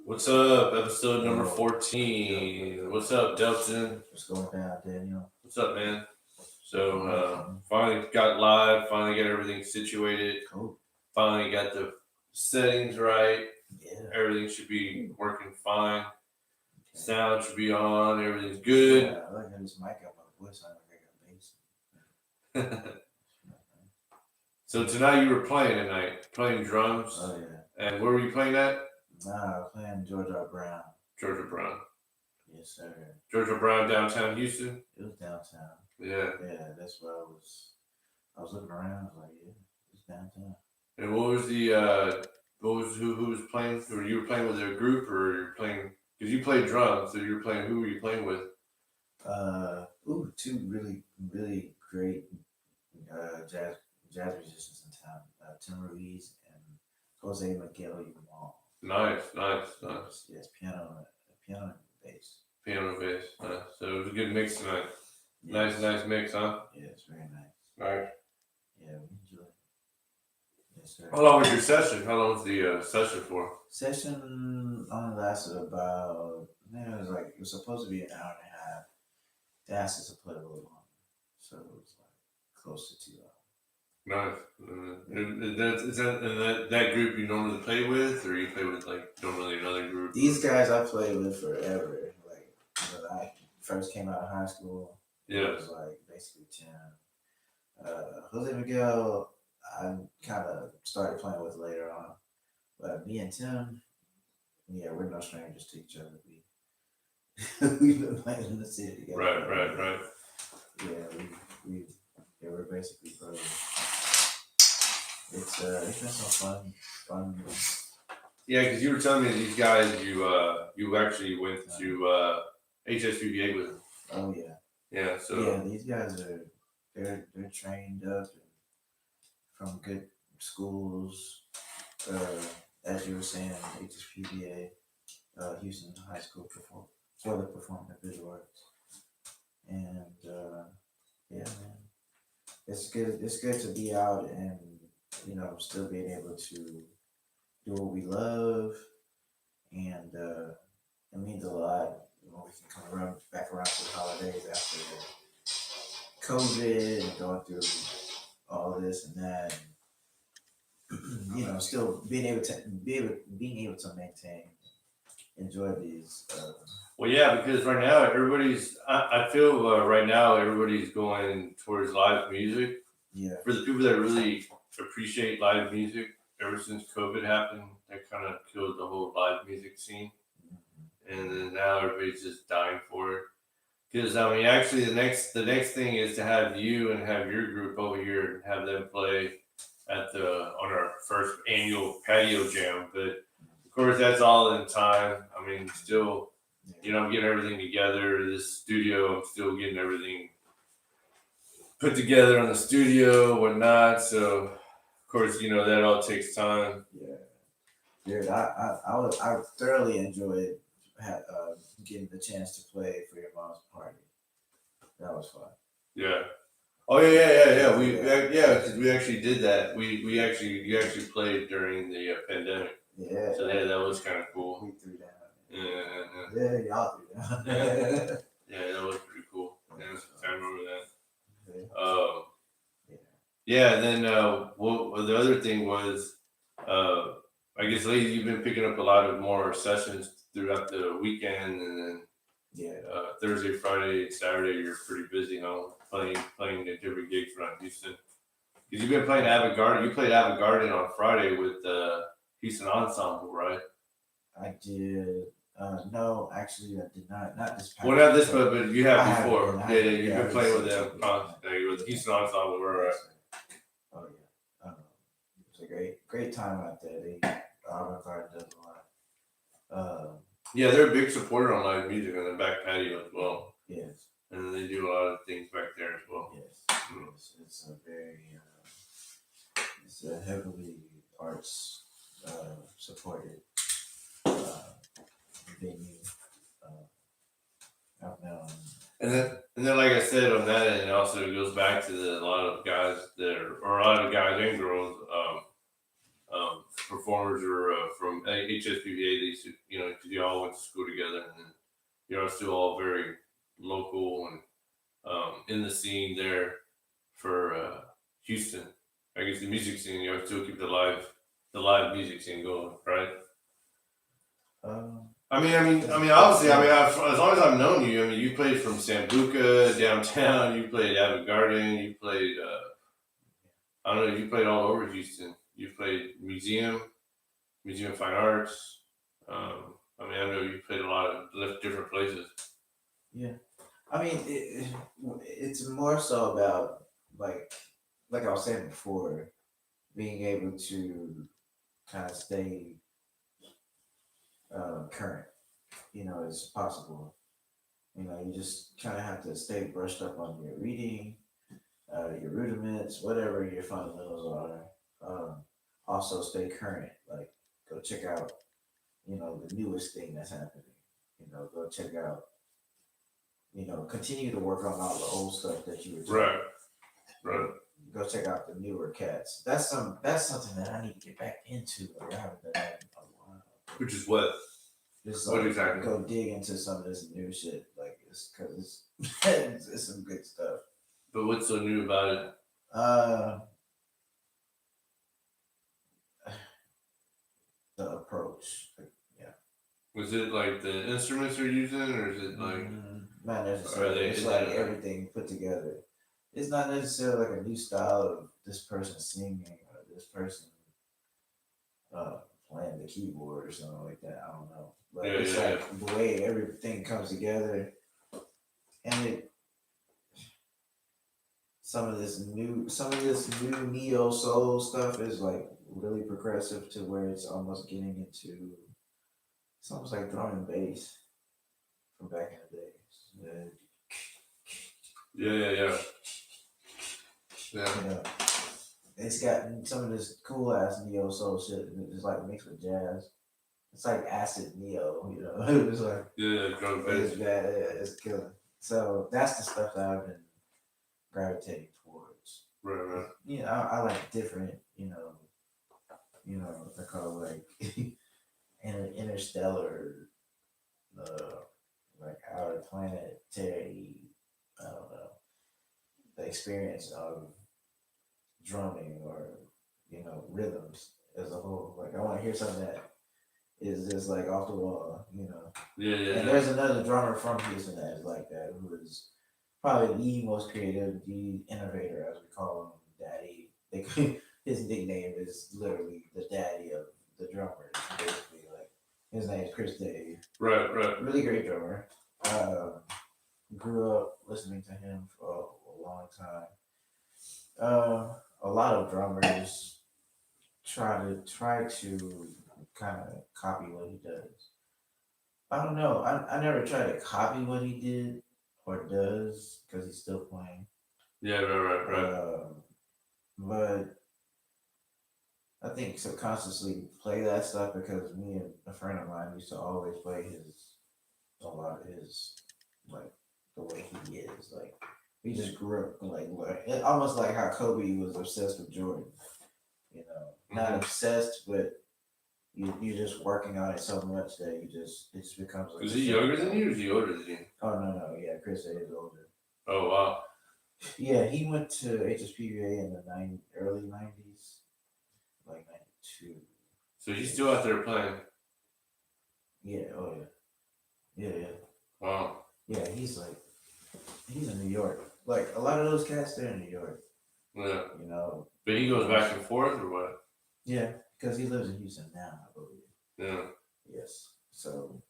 What's up? Episode number 14. What's up, Daleton? What's going down, Daniel? What's up, man? So, finally got live, finally got everything situated. Cool. Finally got the settings right. Yeah. Everything should be working fine. Okay. Sound should be on. Everything's good. Yeah, I like how this mic got my voice on like I got bass. So tonight you were playing tonight, playing drums. Oh, yeah. And where were you playing at? Nah, I was playing Georgia Brown. Georgia Brown. Yes, sir. Georgia Brown, downtown Houston? It was downtown. Yeah. Yeah, that's what I was looking around. I was like, yeah, it's downtown. And what was who was playing? Or you were playing with a group, or you're playing, because you played drums, so you were playing, who were you playing with? Two really, really great jazz musicians in town. Tim Ruiz and Jose Miguel Umal. Nice. Yes, piano and bass. Piano and bass. So it was a good mix tonight. Yes. Nice mix, huh? Yeah, it's very nice. Nice. Yeah, we enjoy it. Yes, sir. How long was your session? How long was the session for? Session only lasted about, it was supposed to be an hour and a half. They asked us to play a little longer. So it was like close to 2 hours. Nice. Is that group you normally play with, or you play with like normally another group? These guys I played with forever. Like when I first came out of high school, yeah, it was like basically 10. Jose Miguel, I kind of started playing with later on, but me and Tim, yeah, we're no strangers to each other. We've been playing in the city together. Right. Yeah, we're basically brothers. It's been some fun. Yeah, because you were telling me these guys, you actually went to HSPBA with them. Oh yeah. Yeah. So yeah, these guys they're trained up from good schools. As you were saying, HSPBA, Houston High School for the Performing and Visual Arts, and yeah, man, it's good. It's good to be out and still being able to do what we love, and it means a lot when we can come back around to the holidays after COVID and going through all this and that, and, still being able to maintain, enjoy these. Well, yeah, because right now I feel right now everybody's going towards live music. Yeah. For the people that really appreciate live music, ever since COVID happened, that kind of killed the whole live music scene. Mm-hmm. And then now everybody's just dying for it. Because actually, the next thing is to have you and have your group over here and have them play on our first annual patio jam. But of course, that's all in time. Still, I'm getting everything together. This studio, I'm still getting everything put together on the studio, whatnot. So, of course, that all takes time. Yeah, dude, I thoroughly enjoyed getting the chance to play for your mom's party. That was fun. Yeah. Oh yeah. Because we actually did that. You actually played during the pandemic. Yeah. So that was kind of cool. We threw down. Yeah, y'all threw down. Yeah, that was pretty cool. Yeah, I remember that. Yeah. Yeah, and then the other thing was, I guess lately you've been picking up a lot of more sessions throughout the weekend, and then Thursday, Friday, Saturday you're pretty busy, playing the different gigs around Houston. Because you've been playing Avant-Garde. You played Avant-Garde on Friday with the Houston Ensemble, right? I did. No, actually, I did not. Not this past. Well, not this, but you have before. You've been playing with them. With the Houston Ensemble, right? Oh yeah. It was a great time out there. Avant-Garde does a lot. Yeah, they're a big supporter on live music on the back patio as well. Yes. And they do a lot of things back there as well. Yes. It's a very it's a heavily arts supported venue out now. And then, like I said on that, and it also goes back to a lot of guys and girls performers are from HSPBA. They used to, you know, 'cause you all went to school together, and then you're still all very local and in the scene there for Houston. I guess the music scene. You still keep the live music scene going, right? Obviously, as long as I've known you, I mean, you played from Sambuca downtown. You played Abbott Garden. You played, I don't know, you played all over Houston. You played Museum of Fine Arts. I know you played a lot of different places. Yeah, I mean, it's more so about like I was saying before, being able to kind of stay current, you know, as possible. You know, you just kind of have to stay brushed up on your reading, your rudiments, whatever your fundamentals are. Also, stay current. Like, go check out, you know, the newest thing that's happening. You know, go check out. You know, continue to work on all the old stuff that you were doing. Right. Go check out the newer cats. That's something that I need to get back into. Like, I haven't done that in a while. Which is what? Just What like, exactly? go dig into some of this new shit. Like, it's because it's some good stuff. But what's so new about it? The approach. Like, yeah. Was it like the instruments you're using, or is it like? Not necessarily. It's like everything put together. It's not necessarily like a new style of this person singing or this person playing the keyboard or something like that. I don't know. But it's like the way everything comes together, and some of this new neo soul stuff is like really progressive to where it's almost getting into. It's almost like drum and bass from back in the days. Yeah. You know, it's got some of this cool ass neo soul shit. It's like mixed with jazz. It's like acid neo. You know, it's like drum and bass. It's bad. Yeah, it's killing. So that's the stuff that I've been gravitating towards. Right. You know, I like different. You know, they're called like interstellar, like outer planetary. I don't know, the experience of drumming or, you know, rhythms as a whole. Like, I want to hear something that is just like off the wall, you know. Yeah. And there's another drummer from Houston that is like that, who is probably the most creative, the innovator, as we call him, Daddy. His nickname is literally the daddy of the drummers, basically. Like, his name is Chris Dave. Right. Really great drummer. Grew up listening to him for a long time. A lot of drummers try to kind of copy what he does. I don't know. I never tried to copy what he did or does because he's still playing. Yeah, right. But I think subconsciously play that stuff because me and a friend of mine used to always play a lot of his, like, the way he is. Like, he just grew up like almost like how Kobe was obsessed with Jordan. You know, not obsessed, but you're just working on it so much that it just becomes like. Is he younger than you or is he older than you? Oh no, yeah, Chris is older. Oh wow. Yeah, he went to HSPBA in the early '90s, like '92. So he's still out there playing? Yeah. Oh yeah. Yeah. Wow. Yeah, he's in New York. Like, a lot of those cats, they're in New York. Yeah. You know. But he goes back and forth or what? Yeah, because he lives in Houston now, I believe. Yeah. Yes. So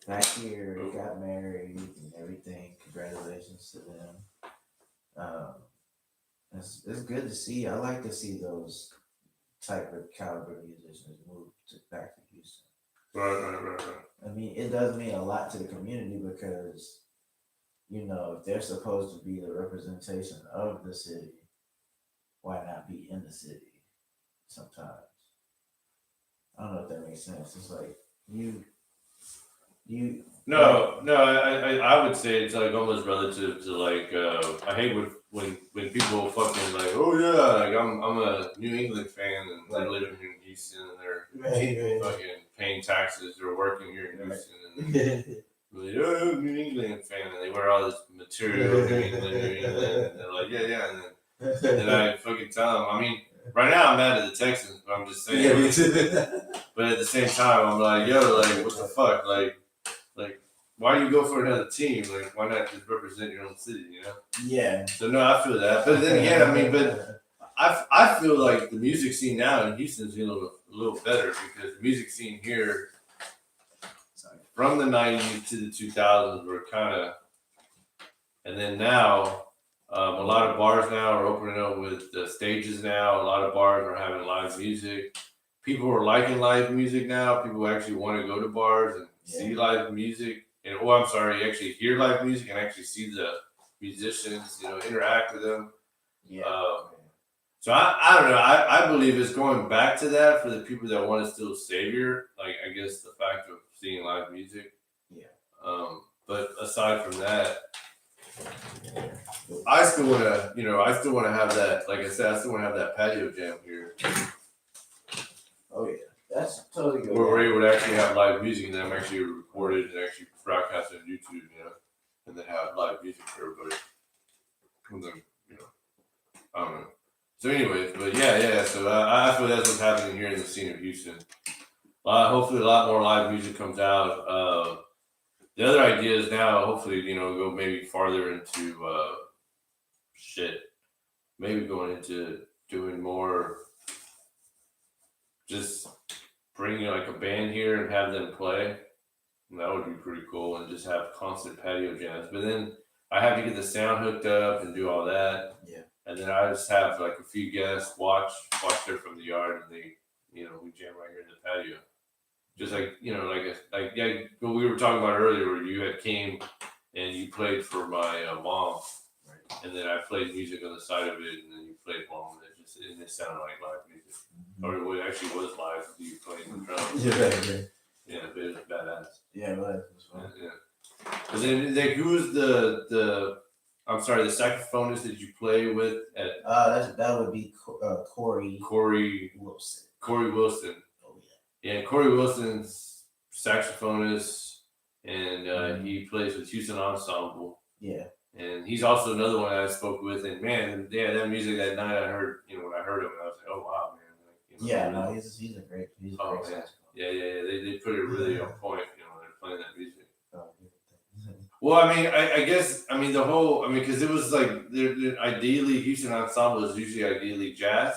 back here, got married and everything. Congratulations to them. It's good to see. I like to see those type of caliber musicians move back to Houston. Right. I mean, it does mean a lot to the community because, you know, if they're supposed to be the representation of the city, why not be in the city sometimes? I don't know if that makes sense. It's like you. No, I would say it's like almost relative to like I hate when people fucking like, oh yeah, like I'm a New England fan and they're living here in Houston and they're fucking paying taxes or working here in Houston and they're like, oh, New England fan, and they wear all this material New England, and they're like, yeah, and then I fucking tell them, I mean, right now I'm mad at the Texans, but I'm just saying. Yeah, me too. But at the same time, I'm like, yo, like, what the fuck, like, why do you go for another team? Like, why not just represent your own city, you know? Yeah. So no, I feel that, but then again, I mean, but I feel like the music scene now in Houston is a little better because the music scene here from the 90s to the 2000s were kind of, and then now a lot of bars now are opening up with the stages now. A lot of bars are having live music. People are liking live music now. People actually want to go to bars and see live music. And actually hear live music and actually see the musicians, you know, interact with them. Yeah. So I don't know. I believe it's going back to that for the people that want to still savor, like I guess the fact of seeing live music. Yeah. But aside from that, I still want to have that. Like I said, I still want to have that patio jam here. Oh yeah, that's totally good. Where we're able to actually have live music and then I'm actually recorded and actually broadcast on YouTube, you know, and then have live music for everybody. And then, you know, I don't know. So anyways, but yeah. So I feel that's what's happening here in the scene of Houston. Hopefully a lot more live music comes out. The other idea is now, hopefully, you know, go maybe farther into maybe going into doing more, just bringing like a band here and have them play. And that would be pretty cool, and just have constant patio jams. But then I have to get the sound hooked up and do all that. Yeah. And then I just have like a few guests watch there from the yard, and they, you know, we jam right here in the patio. Just like, you know, what we were talking about earlier, where you had came and you played for my mom, right. And then I played music on the side of it, and then you played along with it. And it sounded like live music. Mm-hmm. Or it actually was live. You playing the drums. Yeah, but it was badass. Yeah, it was fun. Yeah. And then, like, who was the saxophonist that you play with at? That would be Corey Wilson. Corey Wilson. Yeah, Corey Wilson's saxophonist, and he plays with Houston Ensemble. Yeah. And he's also another one I spoke with, and man, yeah, that music that night I heard, you know, when I heard him, I was like, oh wow, man. Like, you know, he's a great saxophonist. Yeah. They put it really on point, you know, when they're playing that music. Well, I mean, I guess, I mean, because it was like, they're ideally, Houston Ensemble is usually ideally jazz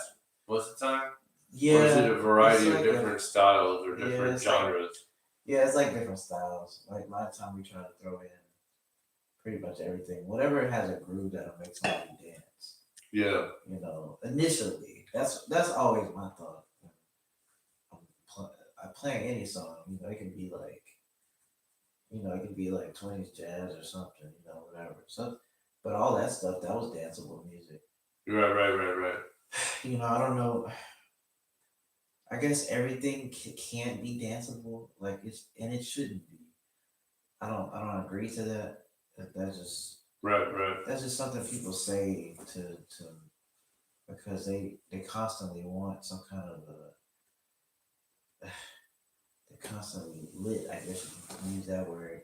most of the time. Yeah. Or is it a variety of different styles or different genres? It's like different styles. Like a lot of time we try to throw in pretty much everything. Whatever has a groove that'll make somebody dance. Yeah. You know, initially, that's always my thought. I'm playing any song, you know, it can be like 20s jazz or something, you know, whatever. So, but all that stuff, that was danceable music. Right. You know, I don't know. I guess everything can't be danceable, like it shouldn't be. I don't agree to that. That's just right. That's just something people say to because they constantly want some kind of they're constantly lit. I guess you can use that word.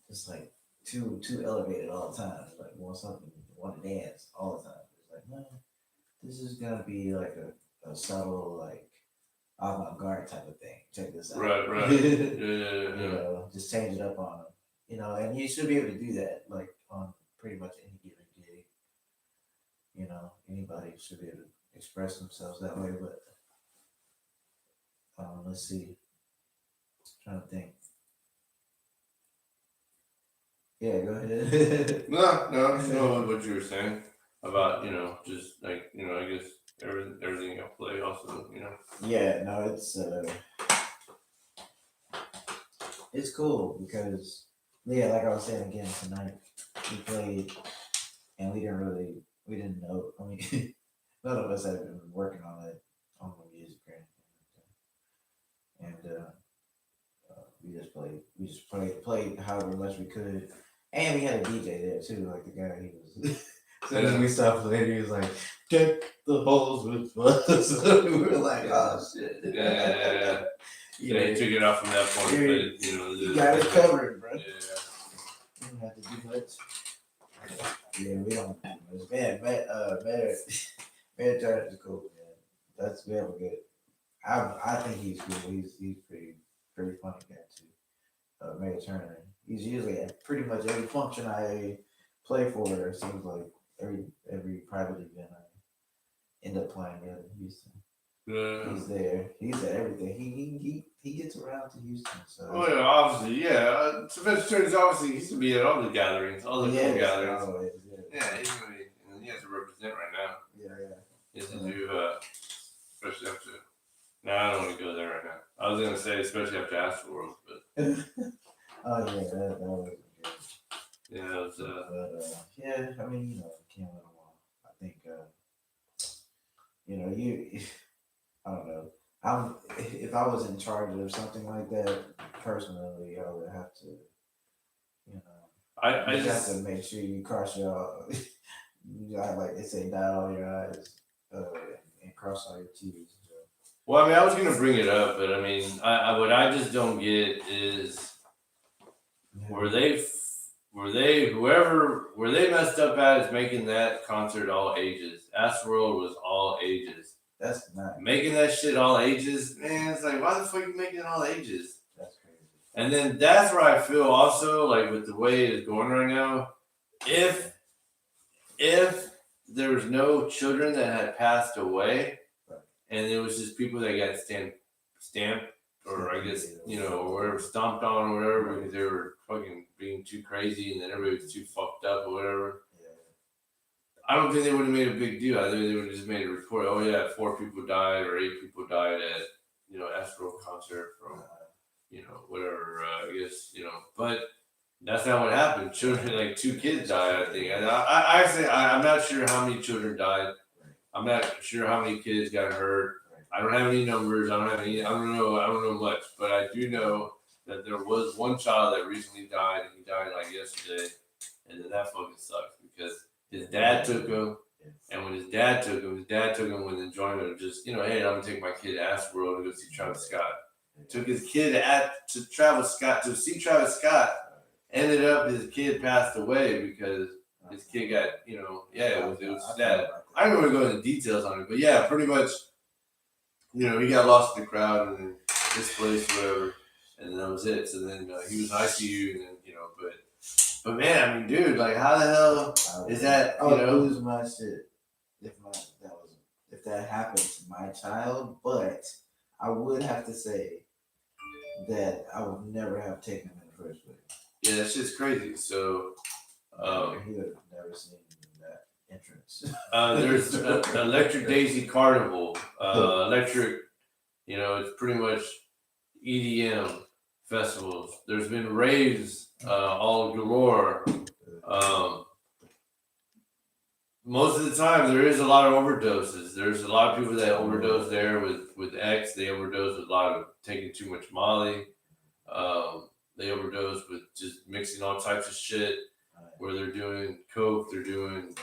It's like too elevated all the time. It's like want to dance all the time. It's like no, this is gonna be like a subtle like avant-garde type of thing. Check this out. Right. Yeah. You know, just change it up on them. You know, and you should be able to do that, like on pretty much any given gig. You know, anybody should be able to express themselves that way. But let's see. I'm trying to think. Yeah, go ahead. No, what you were saying about, you know, just like, you know, I guess everything you'll play also, you know. Yeah, no, it's cool because like I was saying again tonight, we played and we didn't know. I mean, none of us had been working on the music or anything, and we just played however much we could, and we had a DJ there too. Like the guy, he was soon as we stopped playing, he was like, "Check the holes with buzz." We were like, "Oh shit!" Yeah. You He took it off from that point, but you got it covered, bro. Yeah. You don't have to do much. Yeah, we don't do much. Man, Turner is cool, man. That's we have a good. I think he's cool. He's pretty funny guy too. Mayor Turner. He's usually at pretty much every function I play for. It seems like every private event I end up playing there in Houston. He's there. He's at everything. He gets around to Houston. So. Oh yeah, obviously, yeah. Sylvester Turner's obviously he used to be at all the gatherings, all the cool gatherings. Always, yeah, he's gonna be, and he has to represent right now. Yeah. He has to do, especially after. No, I don't want to go there right now. I was gonna say especially after Astroworld, but. Oh yeah, that was good. Yeah, it was. Yeah, I mean, you can't let them all. I think, I don't know. If I was in charge of something like that, personally, I would have to, I just have to make sure you cross your, you got, like they say, dot all your I's, and cross all your T's. So. Well, I mean, I was gonna bring it up, but I mean, what I just don't get is were they messed up at is making that concert all ages. Astroworld was all ages. That's not making that shit all ages, man. It's like, why the fuck are you making it all ages? That's crazy. And then that's where I feel also like with the way it's going right now, if there was no children that had passed away, and it was just people that got stamped, or I guess or whatever, stomped on or whatever because they were fucking being too crazy, and then everybody was too fucked up or whatever. I don't think they would have made a big deal. I think they would have just made a report. Oh yeah, 4 people died or 8 people died at Astro concert from whatever. I guess but that's not what happened. Children, like 2 kids died. I think. And I'm not sure how many children died. I'm not sure how many kids got hurt. I don't have any numbers. I don't know much. But I do know that there was one child that recently died, and he died like yesterday, and then that fucking sucks because. His dad took him, and when his dad took him with enjoyment of just, hey, I'm gonna take my kid to Astroworld and go see Travis Scott. Took his kid to see Travis Scott. Ended up his kid passed away because his kid got, it was sad. I don't want to go into details on it, but yeah, pretty much, he got lost in the crowd and then displaced, whatever, and then that was it. So then he was in ICU, and then But man, I mean, dude, like, how the hell is that? I would lose my shit if that happened to my child. But I would have to say that I would never have taken him in the first place. Yeah, that's just crazy. So, he would have never seen that entrance. There's Electric Daisy Carnival. Electric, it's pretty much EDM festivals. There's been raves. All galore. Most of the time, there is a lot of overdoses. There's a lot of people that overdose there with X. They overdose with a lot of taking too much Molly. They overdose with just mixing all types of shit. Where they're doing coke, they're doing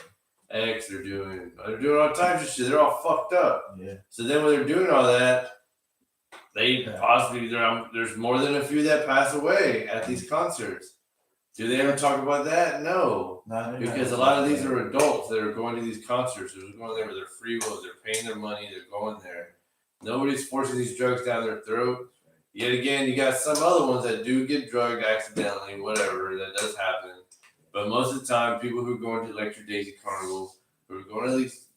X, they're doing all types of shit. They're all fucked up. Yeah. So then when they're doing all that, they possibly there's more than a few that pass away at these concerts. Do they ever talk about that? No, because a lot of these are adults that are going to these concerts. They're going there with their free will. They're paying their money. They're going there. Nobody's forcing these drugs down their throat. Yet again, you got some other ones that do get drugged accidentally, whatever. That does happen. But most of the time, people who are going to Electric Daisy Carnival, who are going to these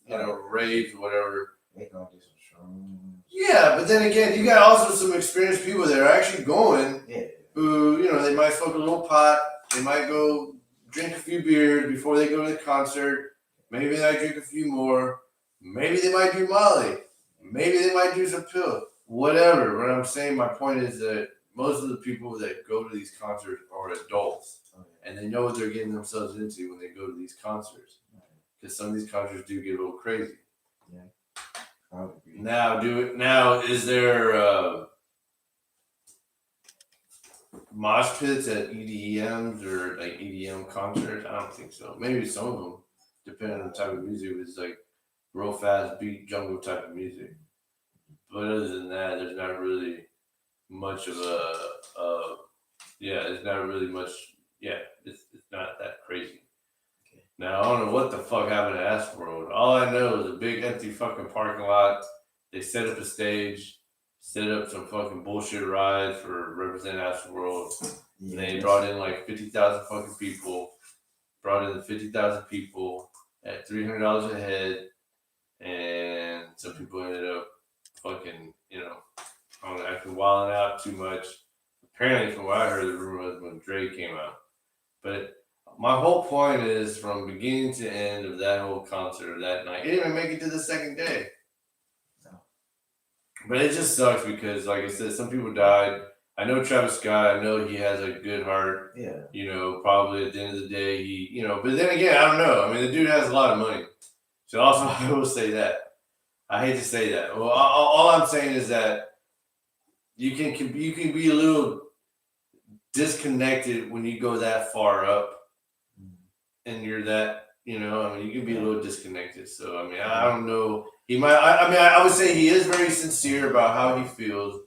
raves or whatever, they gonna do some shrooms. Yeah, but then again, you got also some experienced people that are actually going, who, they might smoke a little pot, they might go drink a few beers before they go to the concert, maybe they might drink a few more, maybe they might do Molly, maybe they might do some pills, whatever. What I'm saying, my point is that most of the people that go to these concerts are adults, and they know what they're getting themselves into when they go to these concerts, because some of these concerts do get a little crazy. Yeah. Now, is there mosh pits at EDMs or like EDM concerts? I don't think so. Maybe some of them. depending on the type of music. It was like real fast beat jungle type of music. But other than that, there's not really much of it's not really much. Yeah, it's not that crazy. Okay. Now, I don't know what the fuck happened to Astroworld. All I know is a big empty fucking parking lot. They set up a stage, set up some fucking bullshit rides for represent Astroworld. Yeah, They brought in like 50,000 fucking people. Brought in the 50,000 people at $300 a head, and some people ended up fucking, acting wilding out too much. Apparently, from what I heard, the rumor was when Dre came out. But my whole point is, from beginning to end of that whole concert that night, it didn't even make it to the second day. No. But it just sucks because, like I said, some people died. I know Travis Scott. I know he has a good heart. Yeah. Probably at the end of the day, but then again, I don't know. I mean, the dude has a lot of money. So also, I will say that. I hate to say that. Well, all I'm saying is that you can be a little disconnected when you go that far up, and you're that, you can be a little disconnected. So, I mean, I don't know. He might. I would say he is very sincere about how he feels,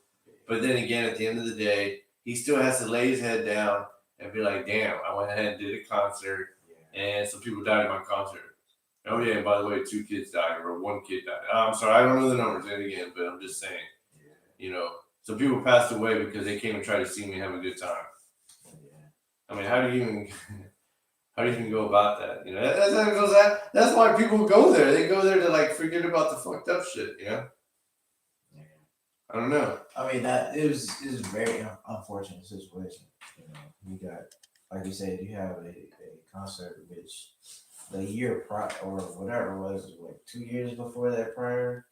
but then again, at the end of the day, he still has to lay his head down and be like, "Damn, I went ahead and did a concert, and some people died at my concert." Oh yeah, and by the way, 2 kids died, or 1 kid died. I'm sorry, I don't know the numbers then again, but I'm just saying, some people passed away because they came and tried to see me have a good time. I mean, how do you even go about that? That's why people go there. They go there to like forget about the fucked up shit. Yeah. I don't know. I mean, that it was a very unfortunate situation. You got, like you said, you have a concert which the year prior or whatever it was, like 2 years before that prior,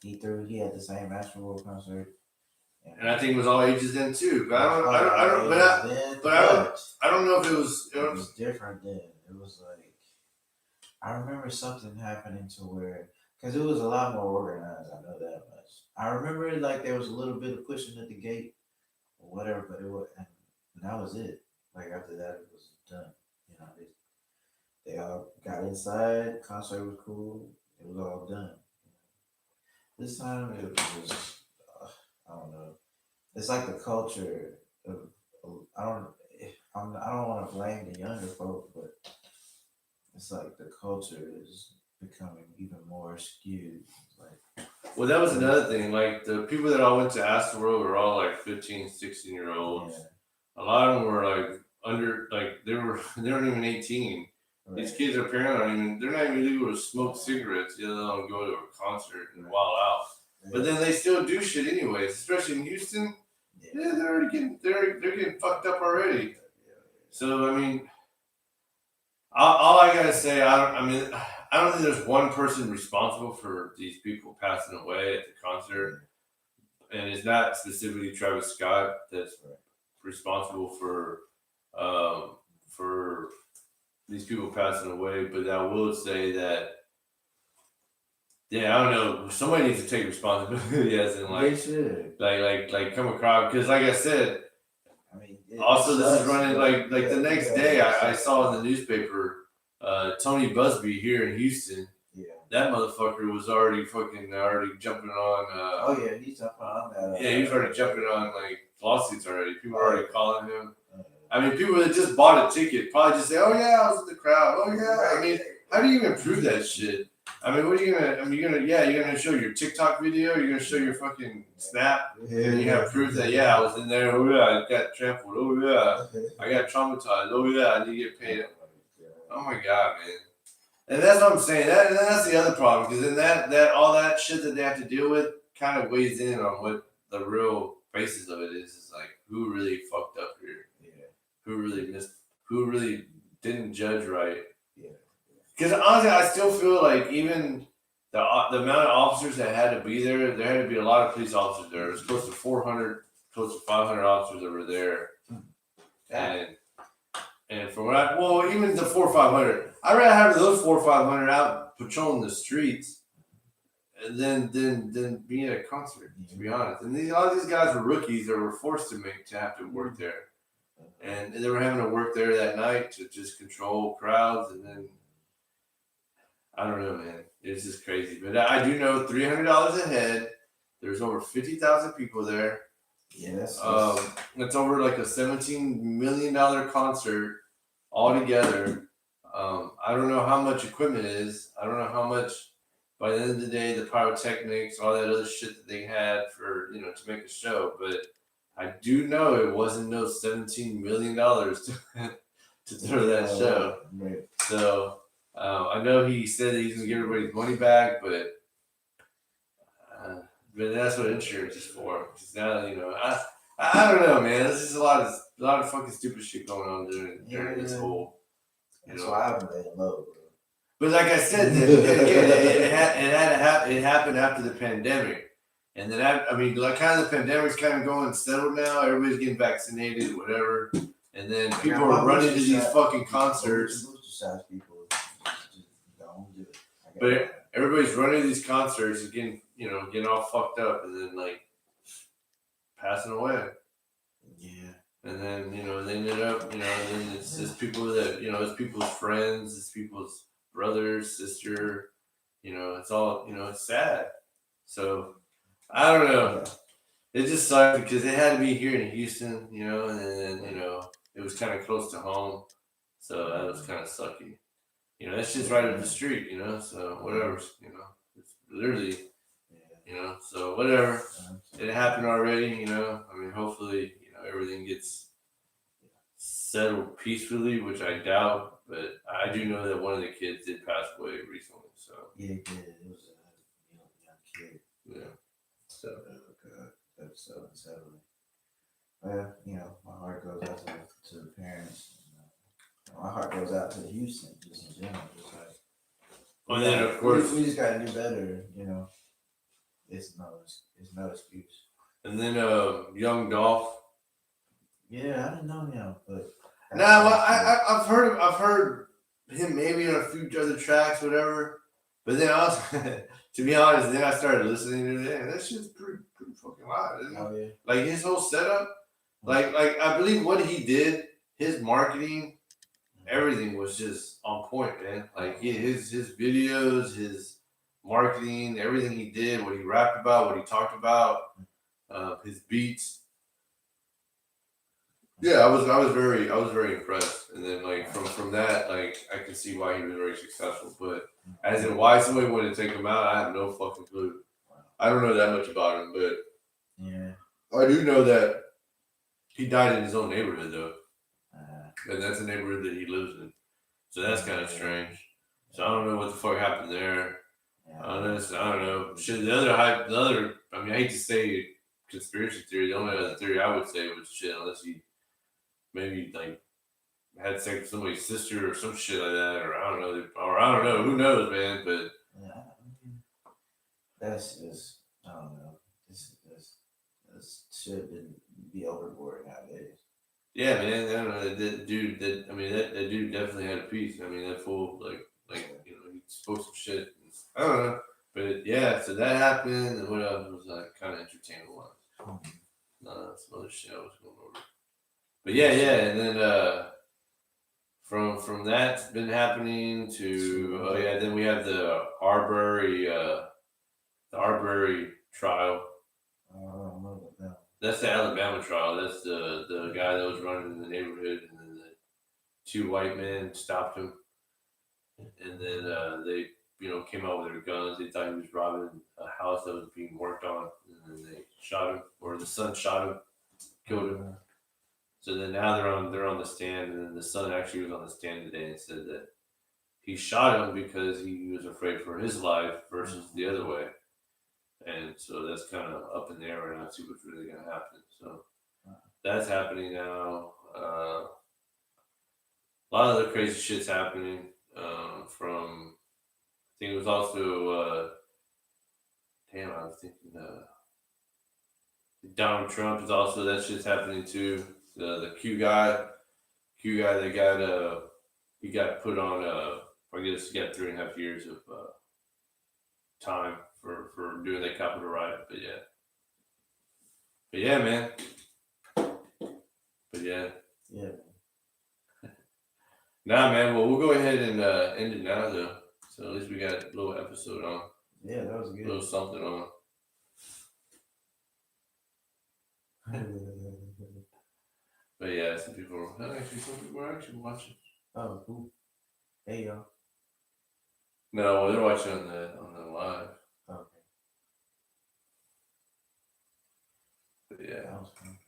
he had the same Astroworld concert. And I think it was all ages then too. But I don't know if it was. It was different then. It was like, I remember something happening to where, because it was a lot more organized. I know that much. I remember like there was a little bit of pushing at the gate or whatever, but it was, and that was it. Like after that, it was done. They all got inside. Concert was cool. It was all done. This time it was, I don't know. It's like the culture of, I don't want to blame the younger folk, but it's like the culture is becoming even more skewed. Well, that was another thing. Like the people that all went to Astroworld were all like 15, 16-year-olds. Yeah. A lot of them were like under, like they weren't even 18. Right. These kids apparently they're not even legal to smoke cigarettes, let alone go to a concert and wild out. Yeah. But then they still do shit anyways, especially in Houston. Yeah, they're getting fucked up already. Yeah. So I mean, all I gotta say, I don't think there's one person responsible for these people passing away at the concert, and it's not specifically Travis Scott that's responsible for these people passing away. But I will say that, I don't know. Somebody needs to take responsibility, as in like come across, because like I said, also this is running like the next day. I saw in the newspaper, Tony Busby here in Houston. Yeah, that motherfucker was already jumping on. He's jumping on that. He was already jumping on like lawsuits already. People are already calling him. I mean, people that just bought a ticket probably just say, "Oh yeah, I was in the crowd." Oh yeah. I mean, how do you even prove that shit? I mean, what are you gonna? I mean, you're gonna show your TikTok video. You're gonna show your fucking Snap. And you have proof that I was in there. Oh yeah, I got trampled. Oh yeah, I got traumatized. Oh yeah, I need to get paid. Oh my god, man. And that's what I'm saying. That's the other problem, because then that all that shit that they have to deal with kind of weighs in on what the real basis of it is. It's like, who really fucked up here? Yeah. Who really didn't judge right? Yeah. Because honestly, I still feel like even the amount of officers that had to be there had to be a lot of police officers there. It was close to 400, close to 500 officers that were there. And from what even the 400 or 500, I'd rather have those 400 or 500 out patrolling the streets than being at a concert, to be honest. And a lot of these guys were rookies that were forced to have to work there. And they were having to work there that night to just control crowds. And then I don't know, man. It's just crazy. But I do know $300 a head. There's over 50,000 people there. Yeah, that's It's over like a $17 million concert altogether. I don't know how much equipment it is. I don't know how much. By the end of the day, the pyrotechnics, all that other shit that they had for to make a show, but I do know it wasn't no $17 million to throw that show. Right. So I know he said that he's gonna give everybody's money back, but that's what insurance is for. Because now I don't know, man. There's just a lot of fucking stupid shit going on during this whole. That's why I've been low, bro. But like I said, it happened after the pandemic, and then I mean, like kind of the pandemic's kind of going settled now. Everybody's getting vaccinated, whatever, and then people are running to these fucking concerts. People just don't do it. But everybody's running to these concerts and getting all fucked up, and then like passing away. Yeah. And then they ended up and then it's just people that it's people's friends, it's people's brothers, sister, it's all it's sad. So I don't know. It just sucked because it had to be here in Houston, and then it was kind of close to home, so that was kind of sucky. That's just right up the street, so whatever, it's literally, so whatever. It happened already, I mean, hopefully, everything gets settled peacefully, which I doubt, but I do know that one of the kids did pass away recently, so. Yeah, he did. It was a young kid. Yeah. So. Oh, God. That's so unsettling. Well, my heart goes out to the parents. My heart goes out to Houston, just in general. Just like, well, then of course we just gotta do better. It's no excuse. And then Young Dolph. Yeah, I didn't know him, but I've heard him maybe on a few other tracks, whatever. But then I was, to be honest, then I started listening to it, and that shit's pretty fucking loud, isn't it? Oh yeah. Like his whole setup, like I believe what he did, his marketing, everything was just on point, man. Like his videos, his marketing, everything he did, what he rapped about, what he talked about, his beats. Yeah, I was very impressed, and then like from that, like I could see why he was very successful. But as in why somebody wanted to take him out, I have no fucking clue. I don't know that much about him, but yeah, I do know that he died in his own neighborhood though, and that's the neighborhood that he lives in. So that's kind of strange. So I don't know what the fuck happened there. I don't know. Shit, the other. I mean, I hate to say conspiracy theory. The only other theory I would say was shit, unless he maybe like had sex with somebody's sister or some shit like that, or I don't know, who knows, man. But that's just I don't know. This should be overboard nowadays. Yeah, man. I don't know. That dude. That dude definitely had a piece. I mean, that fool he spoke some shit. I don't know, but yeah. So that happened, and what else was like kind of entertaining one? Some other shit I was going over. But yeah, and then from that's been happening to then we have the Arbery trial. That's the Alabama trial. That's the guy that was running in the neighborhood, and then the two white men stopped him, and then they came out with their guns. They thought he was robbing a house that was being worked on, and then they shot him, or the son shot him, killed him. So then now they're on the stand, and then the son actually was on the stand today and said that he shot him because he was afraid for his life versus the other way. And so that's kind of up in the air right now to see what's really going to happen. So that's happening now. A lot of other crazy shit's happening. From I think it was also I was thinking Donald Trump is also that shit's happening too. The Q guy that he got put on I guess he got 3.5 years of time for doing that Capitol riot. But yeah, man. But yeah. Yeah. Nah, man. Well, we'll go ahead and end it now, though. So at least we got a little episode on. Yeah, that was A good. little something on. But yeah, some people were actually watching. Oh, cool. Hey, y'all. No, they're watching on the live. Okay. But yeah. That was fun.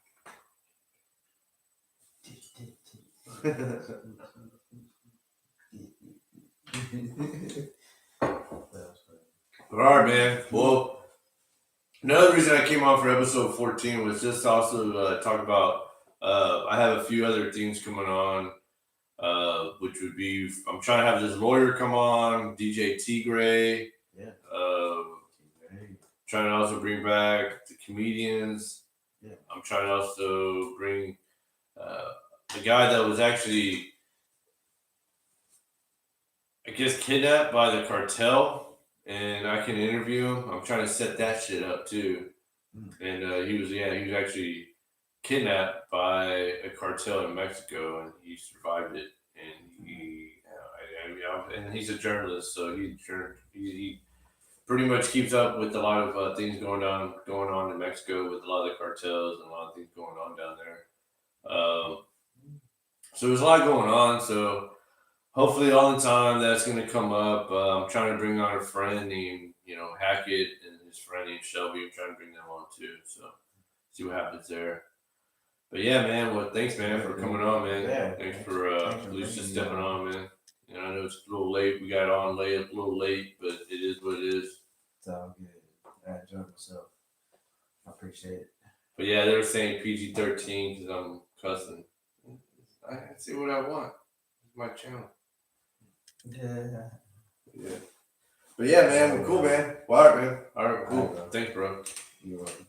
All right, man. Well, another reason I came on for episode 14 was just also talk about. I have a few other things coming on, which would be I'm trying to have this lawyer come on, DJ T Gray. Yeah. Trying to also bring back the comedians. Yeah. I'm trying to also bring a guy that was actually, I guess, kidnapped by the cartel, and I can interview him. I'm trying to set that shit up too. And he was actually kidnapped by a cartel in Mexico, and he survived it. And and he's a journalist, so he pretty much keeps up with a lot of things going on in Mexico with a lot of the cartels and a lot of things going on down there. So there's a lot going on. So hopefully all the time that's going to come up. I'm trying to bring on a friend named Hackett and his friend named Shelby. I'm trying to bring them on too. So see what happens there. But yeah, man. Well, thanks, man, for coming on, man. Yeah, thanks for at least just stepping on, man. I know it's a little late. We got on a little late, but it is what it is. It's all good. I enjoyed myself. I appreciate it. But yeah, they were saying PG-13 because I'm cussing. I can say what I want. It's my channel. Yeah. But yeah, man. Well, cool, man. Well, all right, man. All right, cool. All right, bro. Thanks, bro. You're welcome.